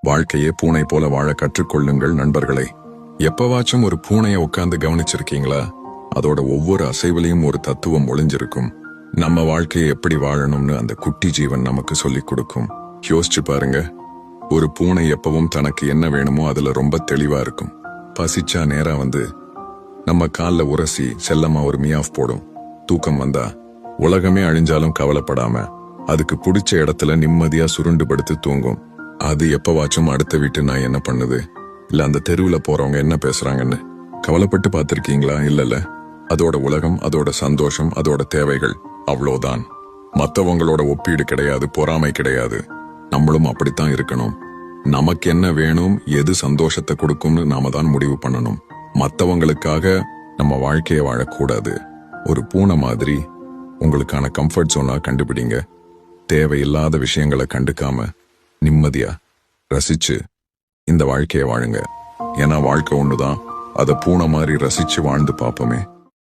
வாழ்க்கையே பூனை போல வாழ கற்றுக்கொள்ளுங்கள் நண்பர்களே. எப்பவாச்சும் ஒரு பூனைய உட்கார்ந்து கவனிச்சிருக்கீங்களா? அதோட ஒவ்வொரு அசைவிலையும் ஒரு தத்துவம் ஒளிஞ்சிருக்கும். நம்ம வாழ்க்கையை எப்படி வாழணும்னு அந்த குட்டி ஜீவன் நமக்கு சொல்லிக் கொடுக்கும். யோசிச்சு பாருங்க, ஒரு பூனை எப்பவும் தனக்கு என்ன வேணுமோ அதுல ரொம்ப தெளிவா இருக்கும். பசிச்சா நேரா வந்து நம்ம கால்ல உரசி செல்லமா ஒரு மியாவ் போடும். தூக்கம் வந்தா உலகமே அழிஞ்சாலும் கவலைப்படாம அதுக்கு பிடிச்ச இடத்துல நிம்மதியா சுருண்டு படுத்து தூங்கும். அது எப்பவாச்சும் அடுத்த வீட்டு நான் என்ன பண்ணுது, இல்ல அந்த தெருவுல போறவங்க என்ன பேசுறாங்கன்னு கவலைப்பட்டு பார்த்திருக்கீங்களா? இல்லல்ல. அதோட உலகம், அதோட சந்தோஷம், அதோட தேவைகள் அவ்வளோதான். மத்தவங்களோட ஒப்பீடு கிடையாது, பொறாமை கிடையாது. நம்மளும் அப்படித்தான் இருக்கணும். நமக்கு என்ன வேணும், எது சந்தோஷத்தை கொடுக்கும்னு நாம தான் முடிவு பண்ணணும். மத்தவங்களுக்காக நம்ம வாழ்க்கையை வாழக்கூடாது. ஒரு பூனை மாதிரி உங்களுக்கான கம்ஃபர்ட் ஜோனா கண்டுபிடிங்க. தேவையில்லாத விஷயங்களை கண்டுக்காம நிம்மதியா ரசிச்சு இந்த வாழ்க்கையை வாழுங்க. ஏன்னா வாழ்க்கை ஒண்ணுதான். அதை பூனை மாதிரி ரசிச்சு வாழ்ந்து பார்ப்போமே.